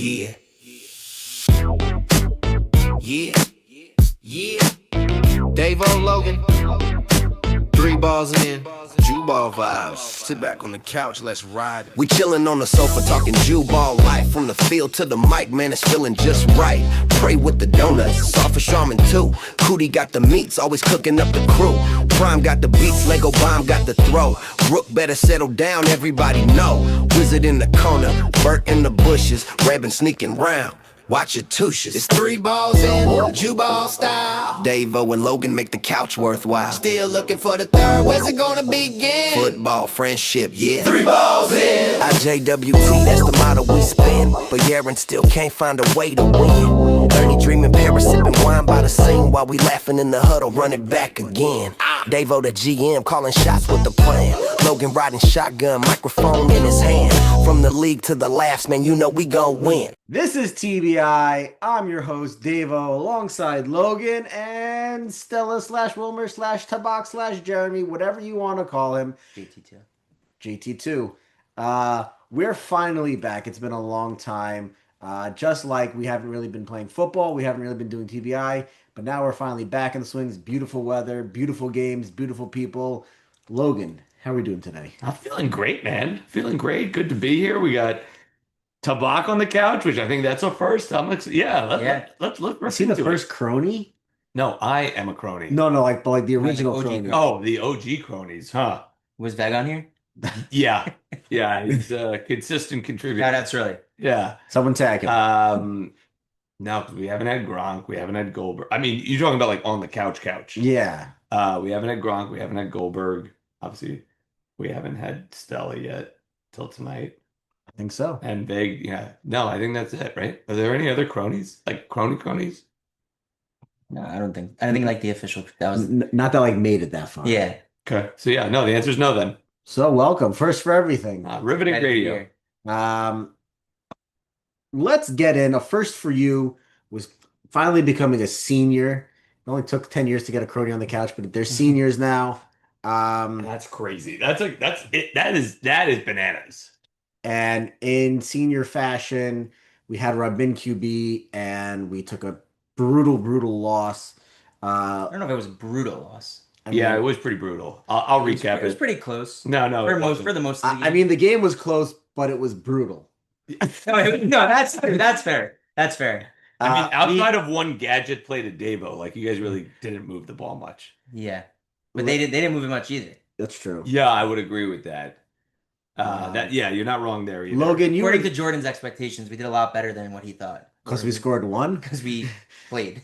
Yeah, yeah, yeah. Davo Logan, 3 balls in, Jew ball vibes. Sit back on the couch, let's ride. We chillin' on the sofa talking Jew ball life. From the field to the mic, man, it's feeling just right. Pray with the donuts, soft for Charmin too. Cootie got the meats, always cooking up the crew. Prime got the beats, Lego Bomb got the throw. Rook better settle down, everybody know. Wizard in the corner, Bert in the bushes, Rabbin sneaking round. Watch your tushes. It's 3 balls in, Jew ball style. Davo and Logan make the couch worthwhile. Still looking for the third, where's it gonna begin? Football, friendship, yeah. 3 balls in. IJWT, that's the motto we spin. But Yaron still can't find a way to win. Ernie dreaming, Paris sipping wine by the scene. While we laughing in the huddle, run it back again. Davo the GM, calling shots with the plan. Logan riding shotgun, microphone in his hand. From the league to the laughs, man, you know we gon' win. This is TBI. I'm your host, Davo, alongside Logan and Stella / Wilmer / Tabak / Jeremy, whatever you want to call him. JT2. JT2. We're finally back. It's been a long time. Just like we haven't really been playing football, we haven't really been doing TBI, but now we're finally back in the swings. Beautiful weather, beautiful games, beautiful people. Logan, how are we doing today? I'm feeling great, man. Feeling great. Good to be here. We got Tabak on the couch, which I think that's a first. Let's See the first crony? No, I am a crony. No, but like the original OG crony. Oh, the OG cronies, huh? Was Veg on here? Yeah. He's a consistant contributor. Shout out Shirley. Yeah. Someone tag him. No, because we haven't had Gronk, we haven't had Goldberg. I mean, you're talking about like on the couch. Yeah. We haven't had Gronk, we haven't had Goldberg. Obviously, we haven't had Stella yet till tonight. I think so. And Vig, yeah. No, I think that's it, right? Are there any other cronies? Like cronies? No, I don't think like the official. That was Not that like made it that far. yeah. Okay. So yeah, no, the answer is no then. So welcome. First for everything. Riveting Ready to radio. hear. Let's get in. A first for you was finally becoming a senior. It only took 10 years to get a crony on the couch, but they're seniors now. That's crazy. That's it. That is bananas. And in senior fashion, we had Rabin QB and we took a brutal loss. I don't know if it was a brutal loss. It was pretty brutal. I'll recap It was it. pretty close. No, For the most of the game. I mean, the game was close, but it was brutal. No, that's fair. That's fair. I mean, outside of one gadget play to Davo, like you guys really didn't move the ball much. Yeah. But they didn't move it much either. That's true. Yeah, I would agree with that. You're not wrong there either. Logan, According to Jordan's expectations, we did a lot better than what he thought. because we scored one. Because we played.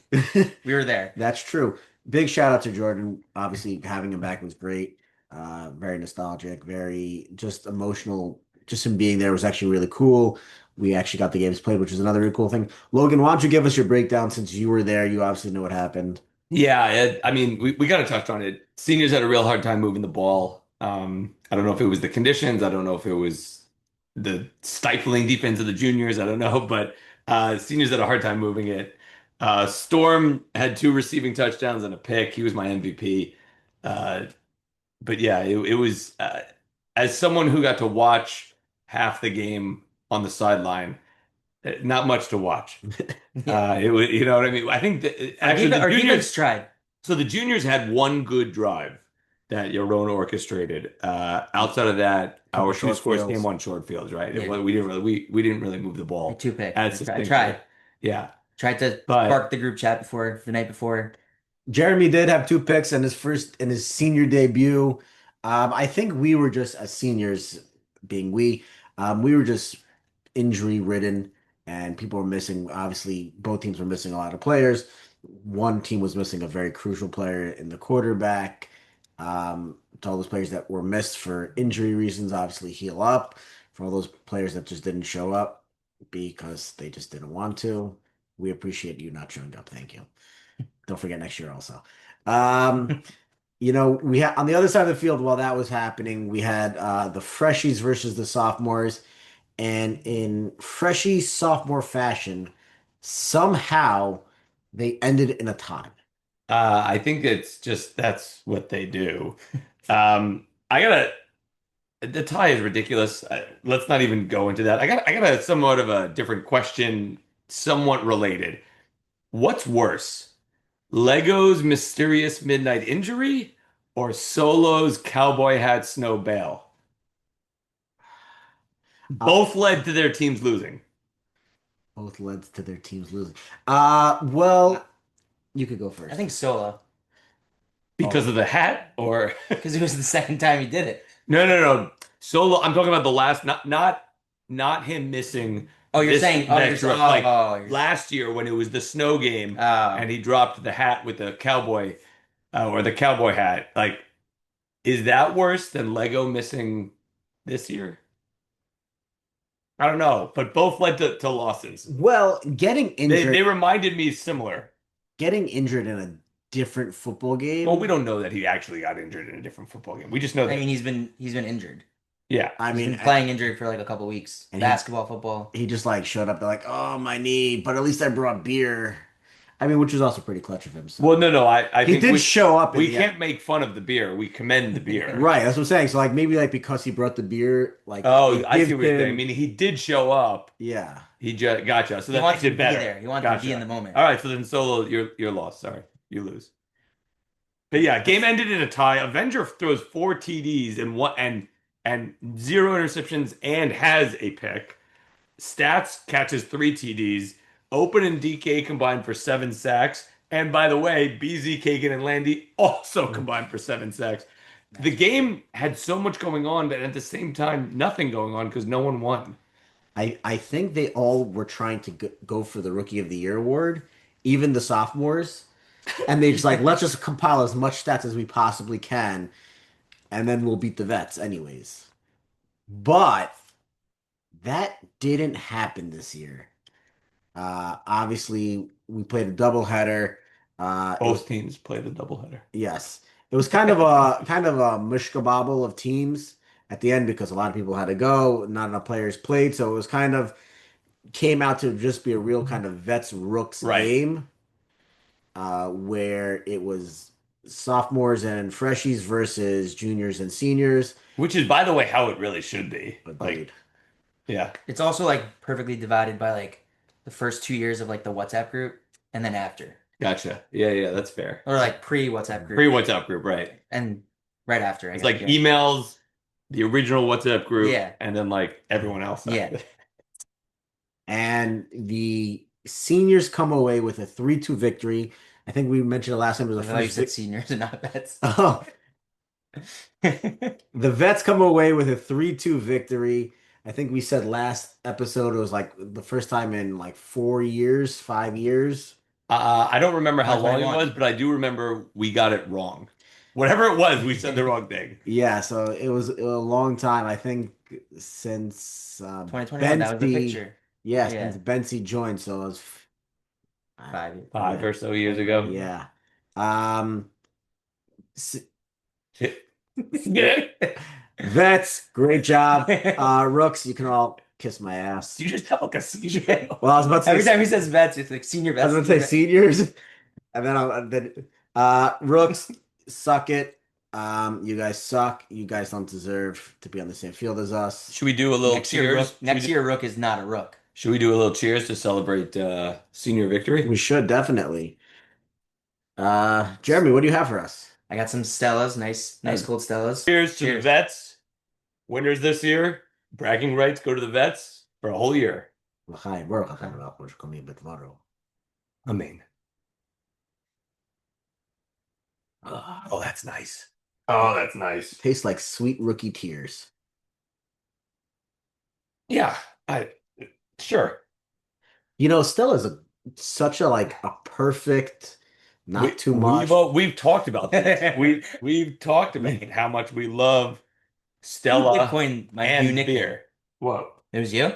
We were there. That's true. Big shout out to Jordan. Obviously, having him back was great. Very nostalgic, very just emotional. Just him being there was actually really cool. We actually got the games played, which is another really cool thing. Logan, why don't you give us your breakdown since you were there? You obviously know what happened. Yeah, I mean, we kind of touched on it. Seniors had a real hard time moving the ball. I don't know if it was the conditions. I don't know if it was the stifling defense of the juniors. I don't know, but seniors had a hard time moving it. Storm had 2 receiving touchdowns and a pick. He was my MVP. But yeah, it was as someone who got to watch half the game on the sideline, not much to watch. It was, you know what I mean? I think that actually the juniors tried. So the juniors had one good drive that Yaron orchestrated. Outside of that, our shoot scores came on short fields, right? Yeah. We didn't really move the ball. 2 picks. I tried. Yeah. Tried to spark the group chat the night before. Jeremy did have 2 picks in his senior debut. I think we were just as seniors, being we were just injury ridden and people were missing. Obviously, both teams were missing a lot of players. One team was missing a very crucial player in the quarterback. To all those players that were missed for injury reasons, obviously heal up. For all those players that just didn't show up because they just didn't want to, we appreciate you not showing up. Thank you. Don't forget next year also. We had on the other side of the field while that was happening, we had the freshies versus the sophomores. And in freshy sophomore fashion, somehow they ended in a tie. I think that's what they do. I gotta The tie is ridiculous. Let's not even go into that. I got a somewhat of a different question, somewhat related. What's worse, Lego's mysterious midnight injury or Solo's cowboy hat snow bail? Uh, Both led to their teams losing both led to their teams losing. Well, you could go first. I think Solo, because of the hat, or because it was the second time he did it. no. Solo. I'm talking about the last, not him missing Oh, you're this saying, next run. oh, Like you're, last year when it was the snow game oh. and he dropped the hat with the cowboy or the cowboy hat. Like, is that worse than Lego missing this year? I don't know, but both led to losses. Well, They reminded me similar. getting injured in a different football game. Well, we don't know that he actually got injured in a different football game. We just know I that. mean, he's been injured. Yeah. I He's mean, been playing injured for like a couple weeks. And Basketball, football. he just like showed up. They're like, "Oh, my knee," but at least I brought beer. I mean, which was also pretty clutch of him. So. Well, no. I he think did show up. we can't make fun of the beer. We commend the beer. Right, that's what I'm saying. So like maybe like because he brought the beer, like Oh, it I see gives what you're saying. I him- mean, he did show up. Yeah, He just gotcha. So He that wants makes to it be better. there. He wants to be in the moment. All right. So then, Solo, you're lost. Sorry, you lose. But yeah, game ended in a tie. Avenger throws 4 TDs and 0 interceptions and has a pick. Stats catches 3 TDs. Open and DK combined for 7 sacks. And by the way, BZ, Kagan, and Landy also combined for 7 sacks. The game had so much going on, but at the same time, nothing going on because no one won. I think they all were trying to go for the Rookie of the Year award, even the sophomores, and they just like let's just compile as much stats as we possibly can, and then we'll beat the vets anyways. But that didn't happen this year. Obviously, we played a doubleheader. It was Both teams played the doubleheader. Yes. It was kind of a mushkabobble of teams at the end because a lot of people had to go, not enough players played, so it was kind of came out to just be a real kind of vets rooks Right. game, where it was sophomores and freshies versus juniors and seniors. Which is, by the way, how it really should be. Agreed. Like, yeah. It's also like perfectly divided by like the first 2 years of like the WhatsApp group and then after. Gotcha. Yeah, that's fair. Or like pre-WhatsApp group. Pre-WhatsApp group, right. And right after, I It's guess. like emails, the original WhatsApp group, Yeah. and then like everyone else. Yeah. And the seniors come away with a 3-2 victory. I think we mentioned it last time. It I was the thought you first said seniors and not vets. Oh, the vets come away with a 3-2 victory. I think we said last episode it was like the first time in like 4 years, 5 years. I don't remember how long it 2021. was, but I do remember we got it wrong. Whatever it was, we said the wrong thing. Yeah, so it was a long time. I think since 2021, that was the Benzi- picture. Yeah, Yeah. since Benzi joined, so it was 5 years. 5 or so years ago. yeah. S- Yeah. Vets, great job. Rooks, you can all kiss my ass. You just have like a seizure. Well, I was about to Every say time he says vets, it's like senior I vets. was gonna say seniors, and then Rooks, suck it. You guys suck. You guys don't deserve to be on the same field as us. Should we do a little Next year, cheers? rook, next year, rook is not a rook. Should we do a little cheers to celebrate senior victory? We should definitely. Jeremy, what do you have for us? I got some Stellas, nice cold Stellas. Cheers to the Cheers. vets. Winners this year. Bragging rights go to the vets for a whole year. L'chaim, baruch atah Adonai melech haolam b'dvaro. Amen. Oh, that's nice. Oh, that's nice. Tastes like sweet rookie tears. Yeah, sure. You know, Stella's such a like a perfect, not too much. We've talked about this. We've talked about how much we love Stella Bitcoin, my new and nickname. beer. Whoa. It was you? All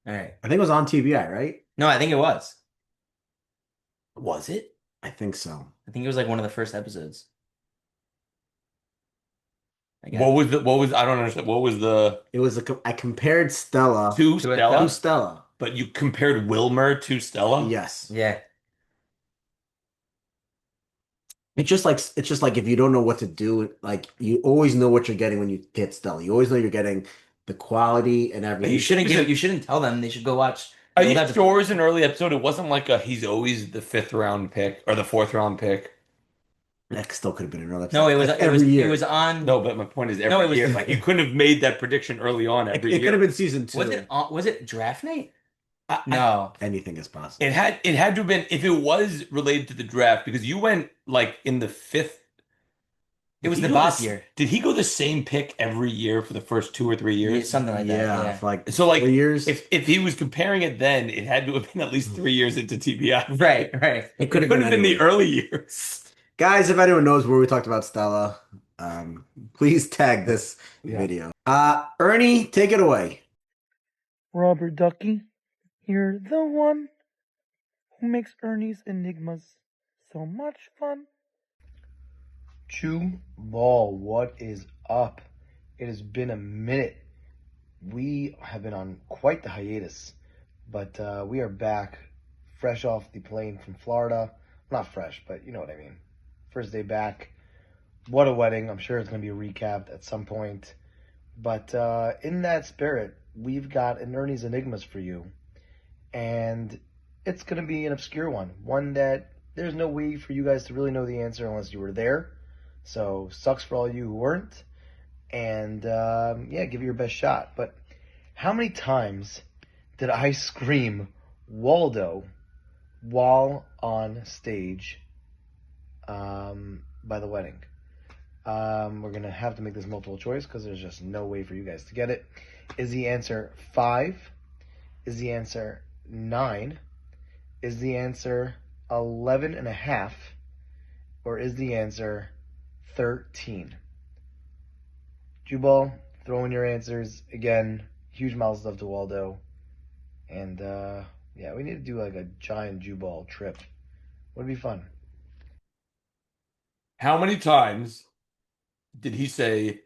right. I think it was on TBI, right? No, I think it was. Was it? I think so. I think it was like one of the first episodes. I guess. What was I don't understand. What was the It was I compared Stella to To Stella? to Stella. But you compared Wilmer to Stella? Yes. Yeah. it's just like if you don't know what to do, like you always know what you're getting when you get Stella. You always know you're getting the quality and But you everything. shouldn't you shouldn't tell them. They should go watch Are the you old sure it episode. was an early episode? It wasn't like he's always the fifth round pick or the fourth round pick. That still could have been another No, episode. it was That's it was every it year. was on. No, but my point is No, every it was. year. Like you couldn't have made that prediction early on It, every it could have year. been season Was two. it draft night? I, No, Anything is it possible. had to have been if it was related to the draft because you went like in the fifth. it was He the go Bob the year. Did he go the same pick every year for the first 2 or 3 years? Something like that. Yeah, Yeah. for like So 4 years. if he was comparing it then, it had to have been at least 3 years into TBI. Right. Right. It could It have could been have been the anywhere. early years. Guys, if anyone knows where we talked about Stella, please tag this Yeah. video. Ernie, take it away. Robert Ducky, you're the one who makes Ernie's enigmas so much fun. Chew Ball, what is up? It has been a minute. We have been on quite the hiatus, but we are back fresh off the plane from Florida. Not fresh, but you know what I mean. First day back. What a wedding. I'm sure it's going to be recapped at some point. But in that spirit, we've got an Ernie's Enigmas for you. And it's going to be an obscure one that there's no way for you guys to really know the answer unless you were there. So sucks for all you who weren't. And yeah, give it your best shot. But how many times did I scream Waldo while on stage by the wedding? We're going to have to make this multiple choice because there's just no way for you guys to get it. Is the answer 5? Is the answer 9? Is the answer 11 and a half? Or is the answer 13? Jubal, throw in your answers. Again, huge mouths love to Waldo. And yeah, we need to do like a giant Jubal trip. Would be fun. How many times did he say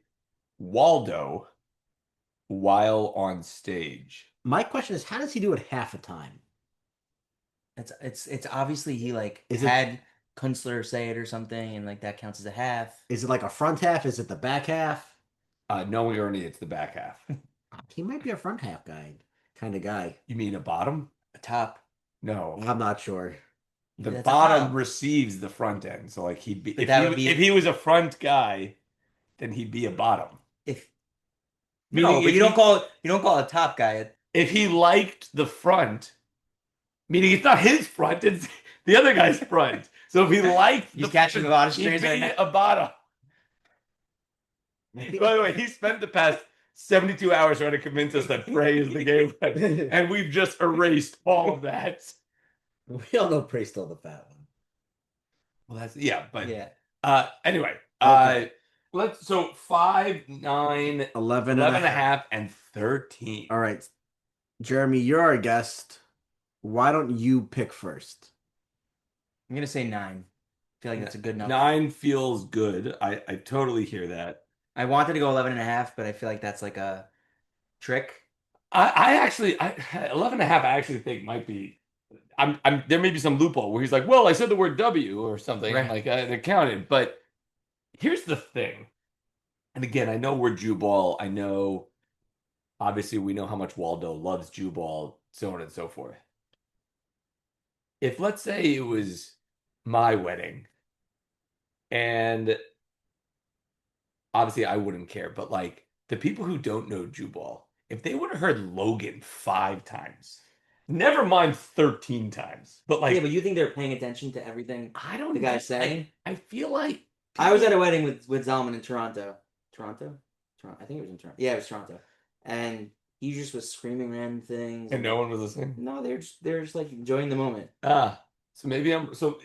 Waldo while on stage? My question is, how does he do it half a time? It's obviously he like Is it- had Kunstler say it or something, and like that counts as a half. Is it like a front half? Is it the back half? Knowing Ernie, it's the back half. He might be a front half kind of guy. You mean a bottom? A top. No. I'm not sure. The That's a bottom top. receives the front end. So like he'd be But if that he, would be- if he was a front guy, then he'd be a bottom. If Meaning no, but if you don't he- call it a top guy. If he liked the front, meaning it's not his front, it's the other guy's front. So if he liked He's the catching front, a lot of he'd strays be right now. a bottom. By the way, he spent the past 72 hours trying to convince us that Frey is the gay one, and we've just erased all of that. We all know Prey's still the fat one. Well, that's yeah, but Yeah. anyway, Okay. so 5, 9, 11 11 and a half, and 13. All right. Jeremy, you're our guest. Why don't you pick first? I'm gonna say 9. I feel like that's a good enough. 9 feels good. I totally hear that. I wanted to go 11 and a half, but I feel like that's like a trick. I actually 11 and a half I actually think might be I'm there may be some loophole where he's like, well, I said the word W or something Right. like it counted. But here's the thing. And again, I know we're Jubal. I know obviously we know how much Waldo loves Jubal, so on and so forth. If let's say it was my wedding and obviously I wouldn't care, but like the people who don't know Jubal, if they would have heard Logan 5 times, never mind 13 times, but like Yeah, but you think they're paying attention to everything I don't the guy's saying? I feel like I was at a wedding with Zalman in Toronto. Toronto? I think it was in Toronto. Yeah, it was Toronto. And he just was screaming random things. and no one was listening. No, they're just like enjoying the moment. So maybe I'm so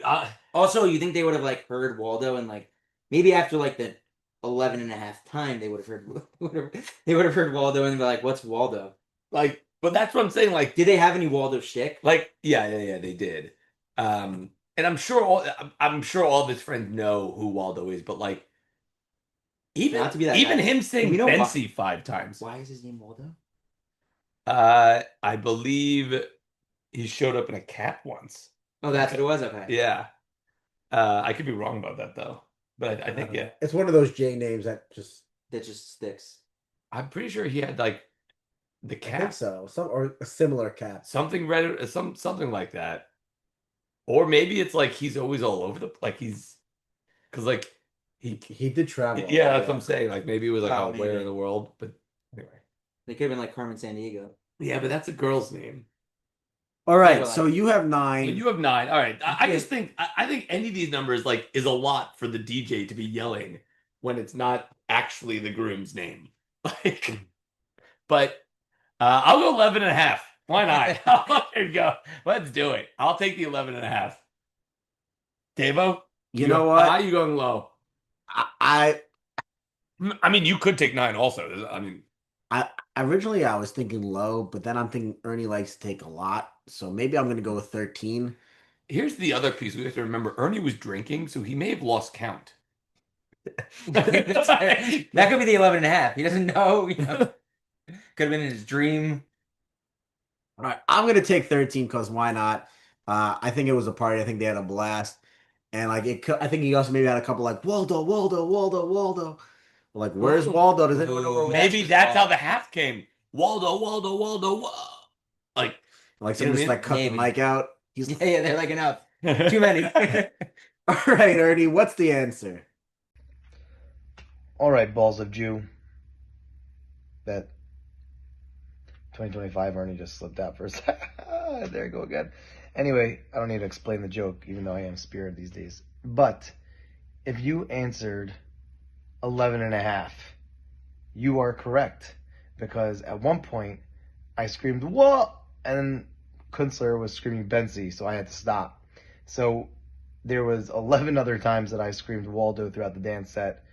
Also, you think they would have like heard Waldo and like maybe after like the 11 and a half time they would have heard they would have heard Waldo and be like, "What's Waldo?" like, but that's what I'm saying. Like, Did they have any Waldo shtick? like yeah, they did. And I'm sure all of his friends know who Waldo is, but like even Not to be that even guy. him saying We know why- Fancy 5 times. Why is his name Waldo? I believe he showed up in a cat once. Oh, that's what it was. Okay. Yeah. I could be wrong about that though, but I think yeah. It's one of those J names that just. That just sticks. I'm pretty sure he had like the I cap, think so. Some or a similar cap. something red, something like that, or maybe it's like he's always all over the like he's because like He did travel. yeah, that's what I'm saying. Like maybe it was like Oh, where in maybe. the world, but anyway. They could have been like Carmen San Diego. Yeah, but that's a girl's name. All right, Yeah, so like- you have But 9. you have 9. All right. I Yeah. just think I think any of these numbers like is a lot for the DJ to be yelling when it's not actually the groom's name. Like, but I'll go 11 and a half. Why not? There you go. Let's do it. I'll take the 11 and a half. Davo, You know what? High, you going low? I I mean, you could take 9 also. I mean, originally I was thinking low, but then I'm thinking Ernie likes to take a lot, so maybe I'm gonna go with 13. here's the other piece we have to remember. Ernie was drinking, so he may have lost count. That could be the 11 and a half. He doesn't know. You know. Could have been in his dream. All right, I'm gonna take 13 because why not? I think it was a party. I think they had a blast, and like I think he also maybe had a couple like Waldo, Waldo, Waldo, Waldo. Like, where's Waldo? Does anyone know where Waldo? Maybe that's how the half came. Waldo, Waldo, Waldo, like Like You know someone what I just mean? like cut the Maybe. mic out. He's Yeah, they're like enough. Too many. all right, Ernie. What's the answer? All right, balls of Jew. That 2025 Ernie just slipped out for a second. There you go again. Anyway, I don't need to explain the joke, even though I am Spirit these days. But if you answered 11 and a half, you are correct. Because at one point, I screamed, "What?" And then Kunstler was screaming Bensi, so I had to stop. So there was 11 other times that I screamed Waldo throughout the dance set,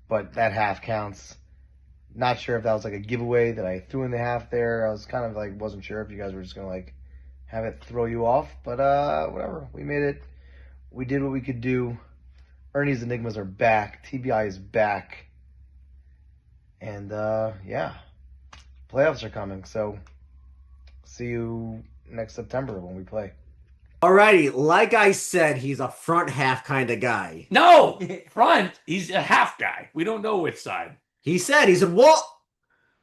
but that half counts. Not sure if that was like a giveaway that I threw in the half there. I was kind of like, wasn't sure if you guys were just gonna like have it throw you off, but whatever. We made it. We did what we could do. Ernie's Enigmas are back. TBI is back. And yeah, playoffs are coming. So see you next September when we play. Alrighty, like I said, he's a front half kind of guy. no front. He's a half guy. We don't know which side. He said, what?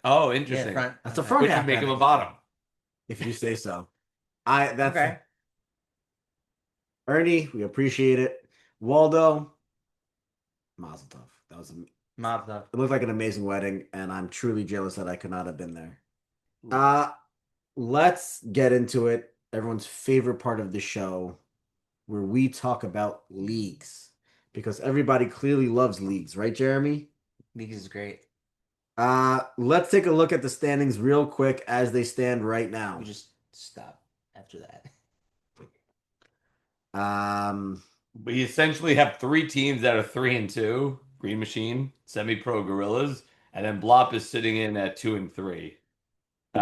Oh, Yeah, interesting. front. That's a front Which half. would make him kinda a bottom. if you say so. That's Okay. Ernie. We appreciate it. Waldo, Mazel Tov. That was Mob stuff. it looked like an amazing wedding, and I'm truly jealous that I could not have been there. Let's get into it. Everyone's favorite part of the show, where we talk about leagues, because everybody clearly loves leagues, right, Jeremy? Leagues is great. Let's take a look at the standings real quick as they stand right now. We just stop after that. We essentially have 3 teams that are 3 and 2. Green Machine, Semi Pro Gorillas, and then Blop is sitting in at 2 and 3. We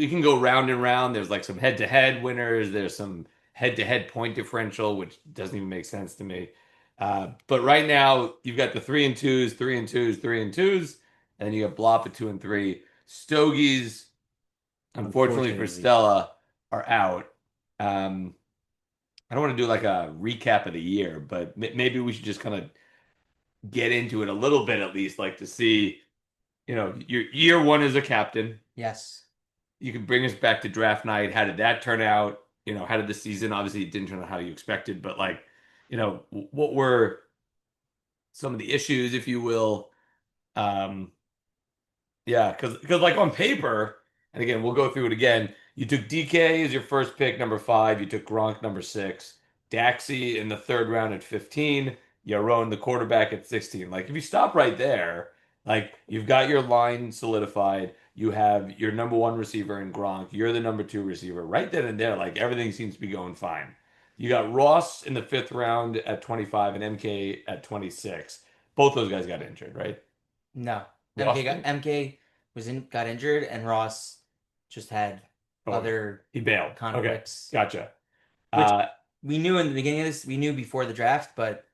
can go round and round. There's like some head-to-head winners. There's some head-to-head point differential, which doesn't even make sense to me. But right now, you've got the 3 and 2s, 3 and 2s, 3 and 2s, and then you got Blop at 2 and 3. Stogies, unfortunately for Stella, are out. I don't want to do like a recap of the year, but maybe we should just kind of get into it a little bit at least, like to see, your year 1 as a captain. Yes. You can bring us back to draft night. How did that turn out? How did the season? Obviously, it didn't turn out how you expected, but like, what were some of the issues, if you will? Yeah, because like on paper, and again, we'll go through it again. You took DK as your first pick, number 5. You took Gronk, number 6. Daxi in the 3rd round at 15. Yaron, the quarterback, at 16. Like, if you stop right there, like, you've got your line solidified. You have your number 1 receiver in Gronk. You're the number 2 receiver. Right then and there, like, everything seems to be going fine. You got Ross in the 5th round at 25 and MK at 26. Both those guys got injured, right? No. Ross MK got injured, and Ross just had other He bailed. conflicts. Okay, gotcha. Which we knew in the beginning of this. We knew before the draft, but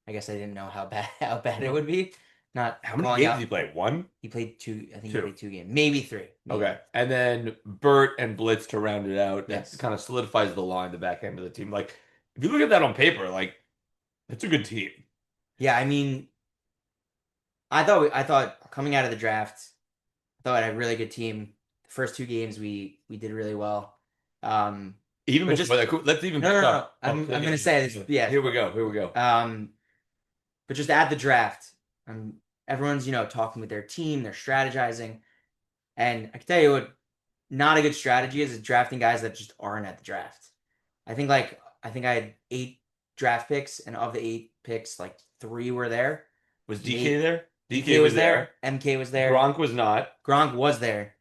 I guess I didn't know how bad it would be. Not how many calling games out. did he play? 1? He played 2. I think 2. he played 2 games, maybe 3. Maybe. Okay, and then Bert and Blitz to round it out. Yes. That kind of solidifies the line, the back end of the team. Like, if you look at that on paper, like it's a good team. Yeah, I mean, I thought coming out of the draft, I thought I had a really good team. The first two games we did really well. Even But before just that, let's even no, no, no, no. oh, I'm gonna say this. Yeah. Here we go. Here we go. But just at the draft, everyone's talking with their team, they're strategizing, and I can tell you what, not a good strategy is drafting guys that just aren't at the draft. I think I had 8 draft picks, and of the 8 picks, like 3 were there. Was DK there? DK was there. MK was there. Gronk was not. Gronk was there,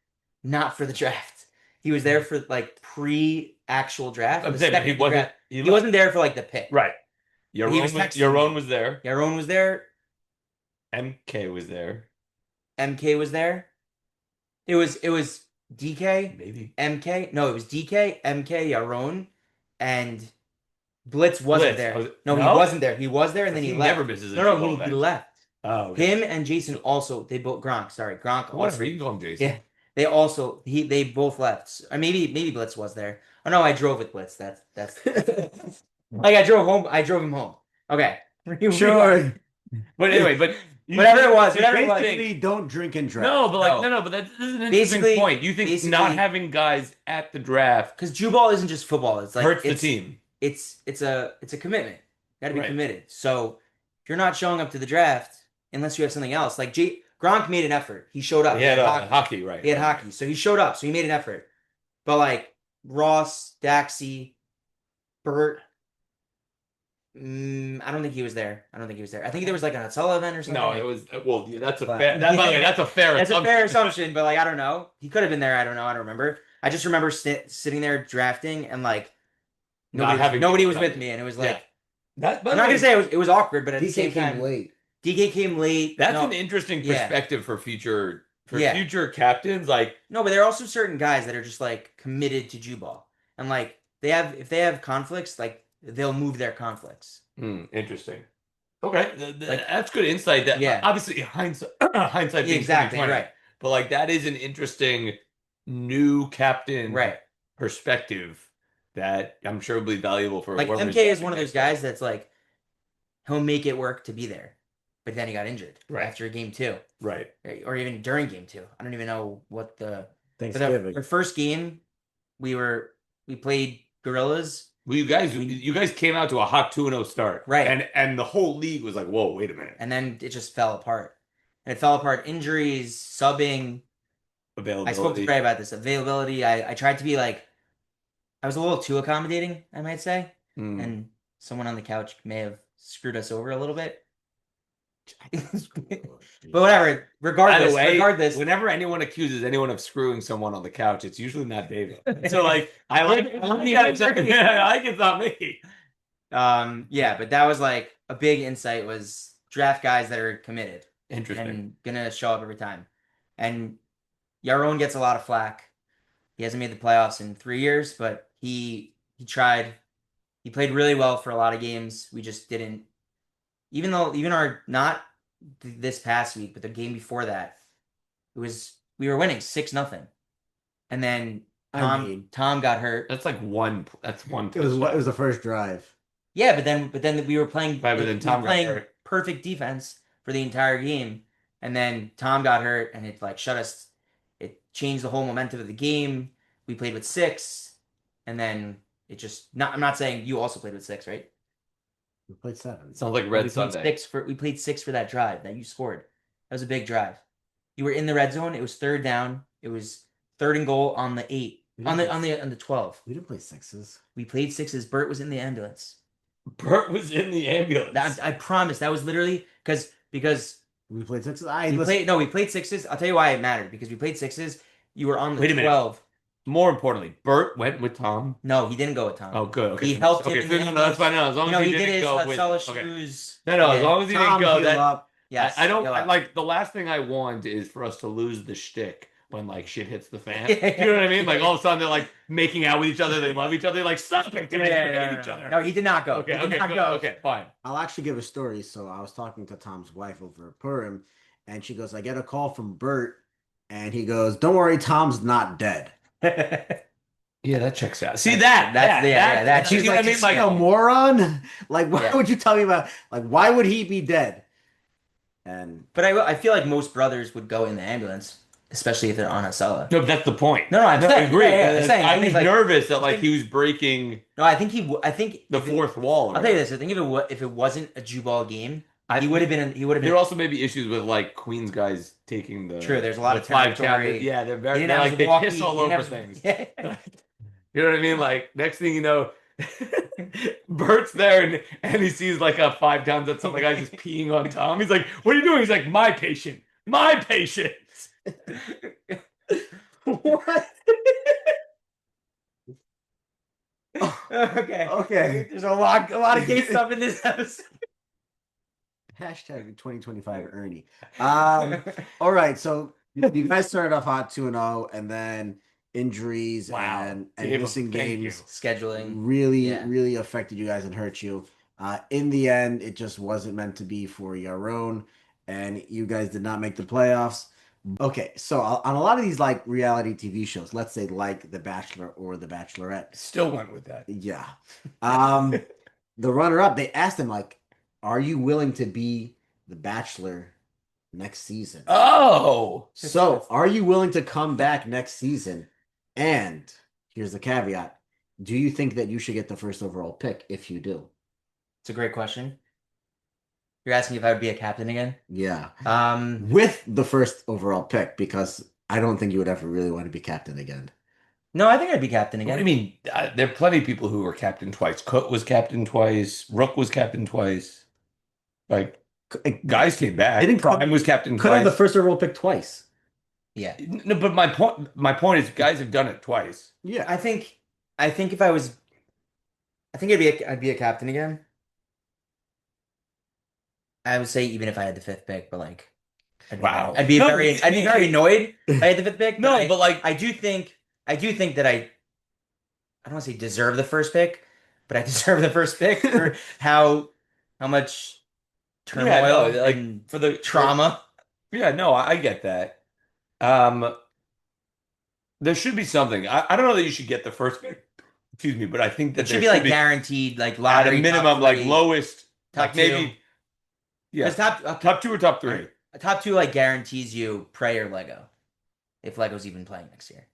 not for the draft. He was there for like pre-actual draft. I'm saying, but he wasn't. He wasn't there for like the pick. Right. Yaron was there. Yaron was there. MK was there. MK was there. It was DK, Maybe MK. No, it was DK, MK, Yaron, and Blitz wasn't there. No, he wasn't there. He was there, and then he left. Never misses a No, he left. Oh, okay. Him and Jason also. They both Gronk. Sorry, Gronk. Whatever, you can call him Jason. Yeah, they both left. Or maybe Blitz was there. Oh no, I drove with Blitz. That's like I drove him home. Okay, Sure. But anyway, whatever it was. Basically, don't drink and drive. No, but no, but that's an interesting point. You think not having guys at the draft because Jew ball isn't just football. It's like hurts the team. It's a commitment. You got to be committed. So if you're not showing up to the draft unless you have something else, like Gronk made an effort. He showed up. He had hockey, right? He had hockey, so he showed up. So he made an effort. But like Ross, Daxi, Bert. I don't think he was there. I think there was like an Atella event or something. No, it was that's a fair. That's a fair. That's a fair assumption, but like I don't know. He could have been there. I don't know. I don't remember. I just remember sitting there drafting and like nobody was with me, and it was like I'm not gonna say it was awkward, but at the same time, DK came late. That's an interesting perspective for future captains. Like no, but there are also certain guys that are just like committed to Jew ball, and like if they have conflicts, like they'll move their conflicts. Interesting. Okay, that's good insight. That obviously hindsight being exactly right, but like that is an interesting new captain perspective that I'm sure will be valuable for. Like MK is one of those guys that's like he'll make it work to be there, but then he got injured after game 2, or even during game 2. I don't even know what the Thanksgiving. The first game we played Gorillas. Well, you guys came out to a hot 2-0 start, right? And the whole league was like, "Whoa, wait a minute!" And then it just fell apart. And it fell apart. Injuries, subbing, availability. I spoke to Gray about this availability. I tried to be like, I was a little too accommodating, I might say, and someone on the couch may have screwed us over a little bit. But whatever. Regardless, whenever anyone accuses anyone of screwing someone on the couch, it's usually not David. So like, I like it's not me. Yeah, but that was like a big insight was draft guys that are committed. Interesting. And gonna show up every time. And Yaron gets a lot of flack. He hasn't made the playoffs in 3 years, but he tried. He played really well for a lot of games. We just didn't. Even our not this past week, but the game before that, we were winning 6-0, and then Tom got hurt. That's like one. That's one. It was the first drive. Yeah, but then we were playing. Right, but then Tom got hurt. Perfect defense for the entire game, and then Tom got hurt, and it like shut us. It changed the whole momentum of the game. We played with 6, and then it just. I'm not saying you also played with 6, right? We played 7. Sounds like Red Sunday. We played 6 for that drive that you scored. That was a big drive. You were in the red zone. It was 3rd down. It was 3rd and goal on the 8. On the 12. We didn't play 6s. We played 6s. Bert was in the ambulance. Bert was in the ambulance. I promise. That was literally because we played 6s. We played 6s. I'll tell you why it mattered. Because we played 6s. You were on the 12. More importantly, Bert went with Tom. No, he didn't go with Tom. Oh, good. Okay. He helped him. No, that's fine. No, as long as he didn't go with. Shoes. No, as long as he didn't go. Yes, I don't like the last thing I want is for us to lose the shtick when like shit hits the fan. You know what I mean? Like all of a sudden they're like making out with each other. They love each other. They're like stop it. Each other. No, he did not go. Okay, fine. I'll actually give a story. So I was talking to Tom's wife over Purim, and she goes, "I get a call from Bert, and he goes, 'Don't worry, Tom's not dead.'" Yeah, that checks out. See that's She's you know like, what I mean? is he a moron? Like, why Yeah. would you tell me about, like, why would he be dead? And But I feel like most brothers would go in the ambulance, especially if they're on a solo. No, that's the point. No, I'm No, I saying, agree. I'm saying, I was nervous that I like think- he was breaking No, I think I think the fourth wall. Or I'll tell you whatever. this. I think if it wasn't a Jubal game, I- he would have been. He would have been. There also may be issues with like Queens guys taking the True, there's a lot the of five territory. count. Yeah, they're He very didn't they're have like his they walkie, piss all he didn't over have- things. Yeah. You know what I mean? Like next thing you know, Bert's there and he sees like a 5 times that some guy just peeing on Tom. He's like, "What are you doing?" He's like, "My patient, my patient." what? Okay. Okay. There's a lot of gay stuff in this episode. Hashtag 2025 Ernie. All right, so you guys started off hot 2-0, and then injuries Wow. and Dave, missing thank games Scheduling. really, Yeah. really affected you guys and hurt you. In the end, it just wasn't meant to be for Yaron, and you guys did not make the playoffs. Okay, so on a lot of these like reality TV shows, let's say like The Bachelor or The Bachelorette, Still went with that. yeah. The runner-up, they asked him like, "Are you willing to be the Bachelor next season?" Oh, So, are you willing to come back next season? And here's the caveat. Do you think that you should get the first overall pick if you do? It's a great question. You're asking if I would be a captain again? Yeah. Um, With the first overall pick, because I don't think you would ever really want to be captain again. no, I think I'd be captain what do again. you mean? There are plenty of people who were captain twice. Cook was captain twice. Rook was captain twice. Like guys came back. Didn't Cook- Prime was captain Could have twice. the first overall pick twice. Yeah. No, but my point is guys have done it twice. Yeah. I think if I was, I think I'd be a captain again. I would say even if I had the fifth pick, but like, Wow. I'd be No, very annoyed if I had the fifth pick. No, but like I do think that I don't want to say deserve the first pick, but I deserve the first pick for how much turmoil yeah, no, like and for the trauma. Yeah, no, I get that. There should be something. I don't know that you should get the first pick. Excuse me, but I think that It should there be like guaranteed, like at lottery a minimum, top like three, lowest, top like maybe, two. yeah, 'Cause top two or top three. top two like guarantees you Prey or Lego, if Lego's even playing next year.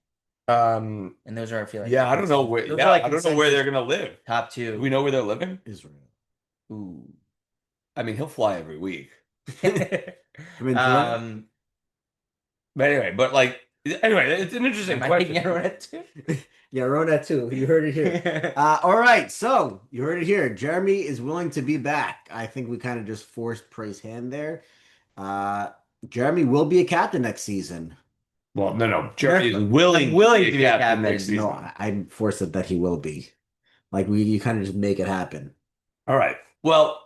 Um, And those are I feel like yeah, I don't know where. those Yeah, are like I don't know where they're consensus gonna live. top Do two. we know where they're living? Israel. Ooh. I mean, he'll fly every week. I mean, um, But anyway, it's an interesting am I question. thinking everyone at two? yeah, Rona too. You heard it here. All right, so you heard it here. Jeremy is willing to be back. I think we kind of just forced Prey's hand there. Jeremy will be a captain next season. Well, no. Jeremy is willing, I'm willing to be a captain captain. next season. No, I'm forced that he will be. Like you kind of just make it happen. All right. Well,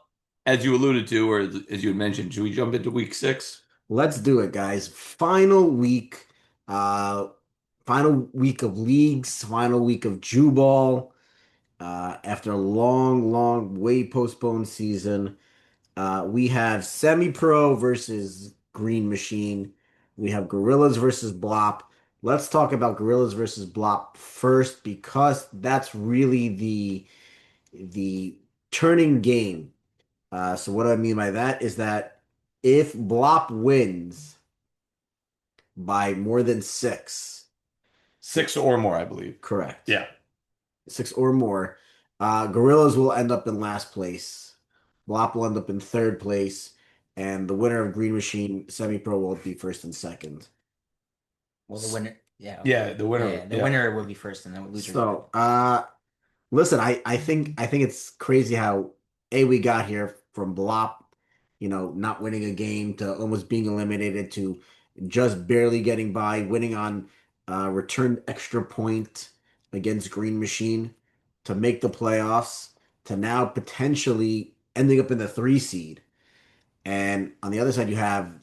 as you alluded to, or as you had mentioned, should we jump into week 6? Let's do it, guys. Final week of leagues, final week of Jubal. After a long, way postponed season, we have Semi-Pro versus Green Machine. We have Gorillas versus Blop. Let's talk about Gorillas versus Blop first because that's really the turning game. So what I mean by that is that if Blop wins by more than 6, 6 or more, I believe. correct. Yeah. 6 or more, Gorillas will end up in last place. Blop will end up in third place, and the winner of Green Machine Semi-Pro will be first and second. Well, the winner, yeah, Yeah, the winner. yeah, the yeah. winner will be first, and then loser. So, listen, I think it's crazy how we got here from Blop, not winning a game to almost being eliminated to just barely getting by, winning on returned extra point against Green Machine to make the playoffs to now potentially ending up in the 3 seed. And on the other side, you have,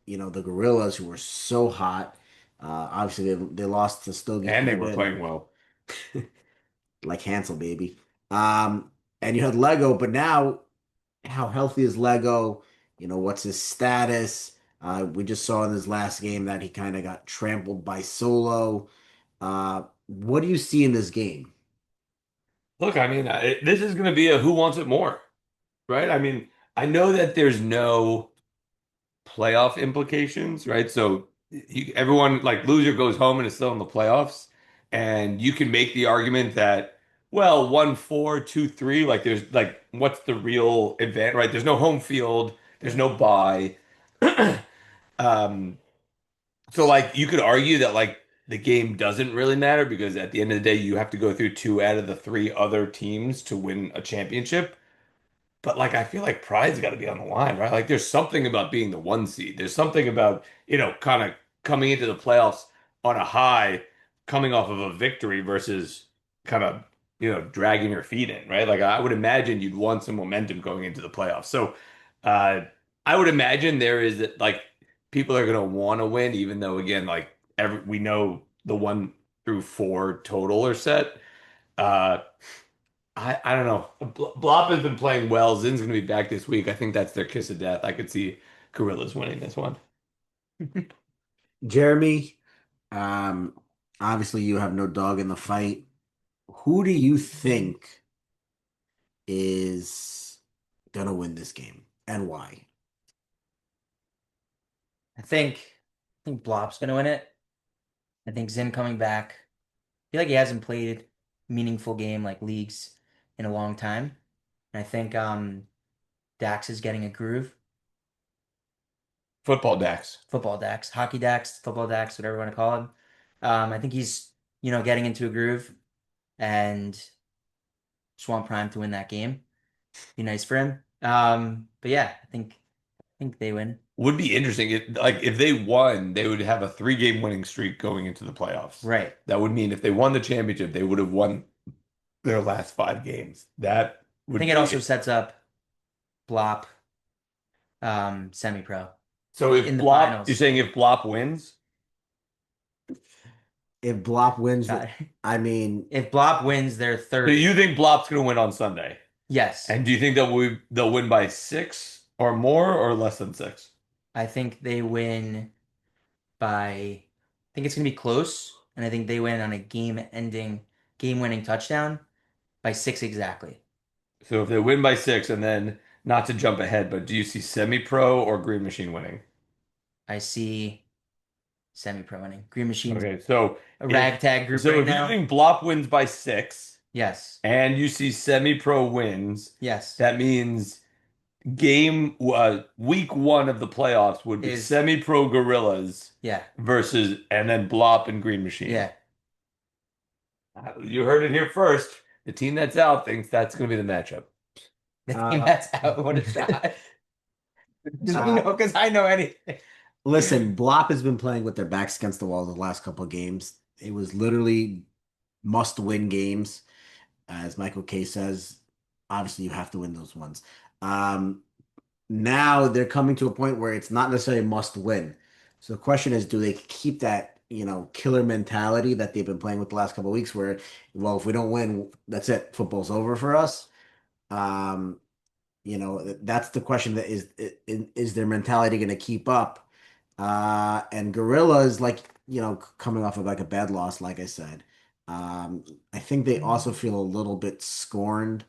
the Gorillas who were so hot. Obviously, they lost to Stogies. And they were playing well. Like Hansel, baby. And you had Lego, but now how healthy is Lego? What's his status? We just saw in his last game that he kind of got trampled by Solo. What do you see in this game? Look, I mean, this is going to be a who wants it more, right? I mean, I know that there's no playoff implications, right? So everyone like loser goes home and is still in the playoffs, and you can make the argument that well, 1-4, 2-3, like there's like what's the real advantage, right? There's no home field, there's no bye. Um, so like you could argue that like the game doesn't really matter because at the end of the day you have to go through two out of the three other teams to win a championship. But like I feel like pride's got to be on the line, right? Like there's something about being the one seed. There's something about, kind of coming into the playoffs on a high, coming off of a victory versus kind of, dragging your feet in, right? Like I would imagine you'd want some momentum going into the playoffs. So uh I would imagine there is like people are gonna want to win, even though again, like we know the 1 through 4 total are set. Uh I don't know. Blop has been playing well. Zin's going to be back this week. I think that's their kiss of death. I could see Gorillas winning this one. Jeremy, um, obviously you have no dog in the fight. Who do you think is gonna win this game and why? I think Blop's gonna win it. I think Zim coming back. I feel like he hasn't played meaningful game like leagues in a long time. And I think Dax is getting a groove. Football Dax. Football Dax, hockey Dax, football Dax, whatever you want to call him. I think he's, getting into a groove and just want Prime to win that game. Be nice for him. But yeah, I think they win. Would be interesting. If they won, they would have a 3-game winning streak going into the playoffs. Right. That would mean if they won the championship, they would have won their last 5 games. That I would think it also sets up Blop semi-pro So if in the Blop, finals. you're saying if Blop wins, If Blop wins, God. I mean, If Blop wins, they're so third. you think Blop's going to win on Sunday? Yes. And do you think they'll win by 6 or more or less than 6? I think they win by, I think it's going to be close. And I think they win on a game-winning touchdown by 6 exactly. So if they win by 6, and then not to jump ahead, but do you see semi-pro or Green Machine winning? I see semi-pro winning. Green Machine's Okay, so a ragtag group so right if now. you think Blop wins by 6 Yes. and you see semi-pro wins, Yes. that means week 1 of the playoffs would be Is- semi-pro Gorillas Yeah. versus and then Blop and Green Machine. Yeah. You heard it here first. The team that's out thinks that's going to be the matchup. The team that's out. What is that? Just because I know anything. listen, Blop has been playing with their backs against the wall the last couple of games. It was literally must-win games, as Michael K says. Obviously, you have to win those ones. Now they're coming to a point where it's not necessarily must win. So the question is, do they keep that, killer mentality that they've been playing with the last couple of weeks where, well, if we don't win, that's it, football's over for us. Um, that's the question that is their mentality going to keep up? And Gorillas, like, coming off of like a bad loss, like I said, I think they also feel a little bit scorned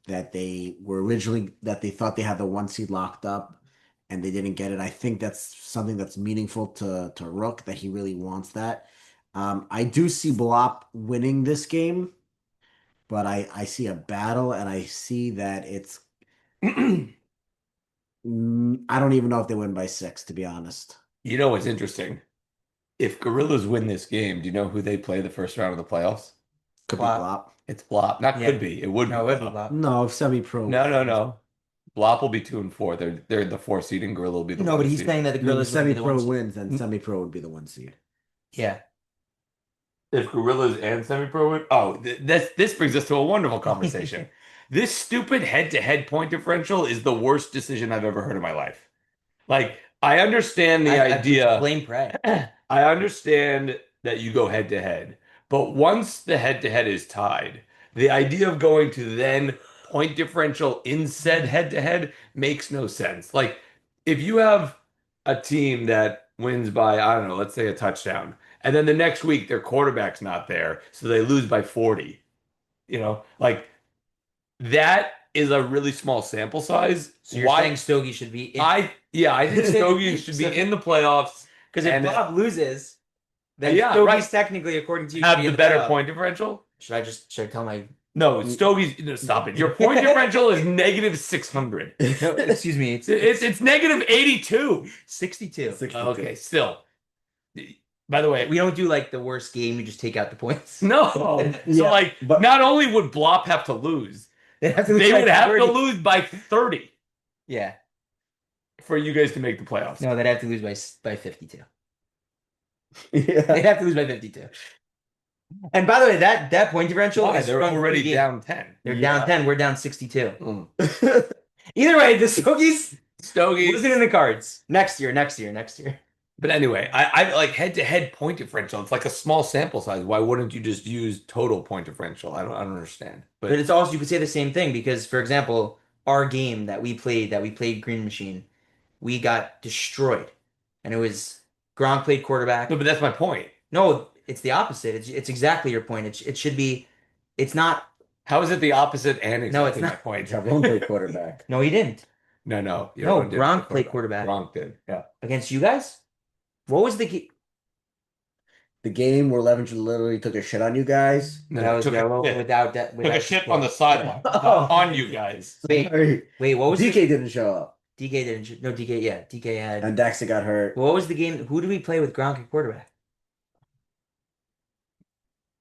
that they thought they had the 1 seed locked up and they didn't get it. I think that's something that's meaningful to Rook, that he really wants that. I do see Blop winning this game, but I see a battle and I see that it's I don't even know if they win by 6, to be honest. You know what's interesting? If Gorillas win this game, do you know who they play the first round of the playoffs? Could be Blop. Blop. It's Blop. Not Yeah. could be. It would No, be it would be Blop. Blop. No, if semi-pro. No. Blop will be 2 and 4. They're the 4 seed, and Gorilla will be the No, 1 but he's seed. saying that the If Gorillas would be the semi-pro one seed. wins, then semi-pro would be the 1 seed. Yeah. If Gorillas and semi-pro win, this brings us to a wonderful conversation. This stupid head-to-head point differential is the worst decision I've ever heard in my life. Like, I understand the idea. Blame Prey. I understand that you go head to head, but once the head to head is tied, the idea of going to then point differential in said head to head makes no sense. Like, if you have a team that wins by, I don't know, let's say a touchdown, and then the next week their quarterback's not there, so they lose by 40. Like that is a really small sample size. So you're saying Stogie should be in? I think Stogies should be in the playoffs Because if and Bob loses, then Yeah, Stogie's right. technically, according to you, should have be the in the better playoff. point differential. Should I tell my? No, Stogies. No, stop it. Your point differential is negative 600. No, excuse me. It's negative 82. 62. 62. Okay, still. By the way, We don't do like the worst game. You just take out the points. no. So Yeah, like, but- not only would Blop have to lose, They have to lose they by would have 30. to lose by 30 Yeah. for you guys to make the playoffs. No, they'd have to lose by 52. Yeah. They'd have to lose by 52. And by the way, that point differential Why? is They're from already three games. down 10. They're Yeah. down 10. We're down 62. Mm. Either way, the Stogies Stogies. wasn't in the cards. Next year. But anyway, I like head-to-head point differential. It's like a small sample size. Why wouldn't you just use total point differential? I don't understand. But it's also, you could say the same thing because, for example, our game that we played Green Machine, we got destroyed. And it was Gronk played quarterback. no, but that's my point. No, it's the opposite. It's exactly your point. It should be, it's not, How is it the opposite and exactly No, it's my not. point? Tyrone played quarterback. no, he didn't. No. No, Yaron did Gronk play played quarterback. Gronk did. Yeah. Against you guys? What was the The game where Levin literally took a shit on you guys. No, that was took yellow a, without that. took a shit on the sideline on you guys. Wait, Sorry. wait, what was DK the, didn't show up, DK didn't? No, DK. Yeah, DK had. and Daxter got hurt. What was the game? Who did we play with Gronk at quarterback?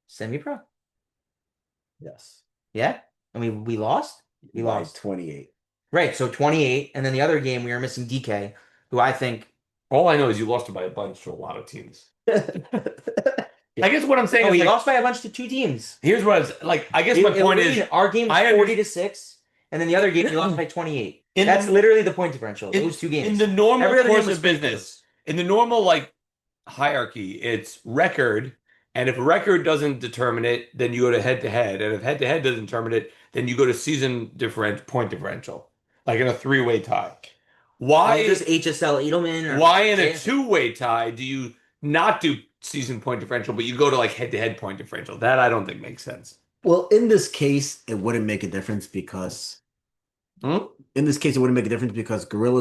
Semi-pro. Yes, Yeah, and we lost. We by lost. 28. Right. So 28, and then the other game we were missing DK, who I think. All I know is you lost it by a bunch to a lot of teams. I guess what I'm saying Oh, is we like, lost by a bunch to two teams. here's what I was like. I guess my point is our game was I 40-6, and then the other game we lost by 28. In That's the- literally the point differential. in- Those two games. in the normal Every other game course was of business, in the normal like hierarchy, it's record, and if record doesn't determine it, then you go to head to head, and if head to head doesn't determine it, then you go to season point differential, like in a 3-way tie. Why Just HSL Edelman? Or Why in a Yeah. 2-way tie do you not do season point differential, but you go to like head to head point differential? That I don't think makes sense. Well, in this case, it wouldn't make a difference because Gorillas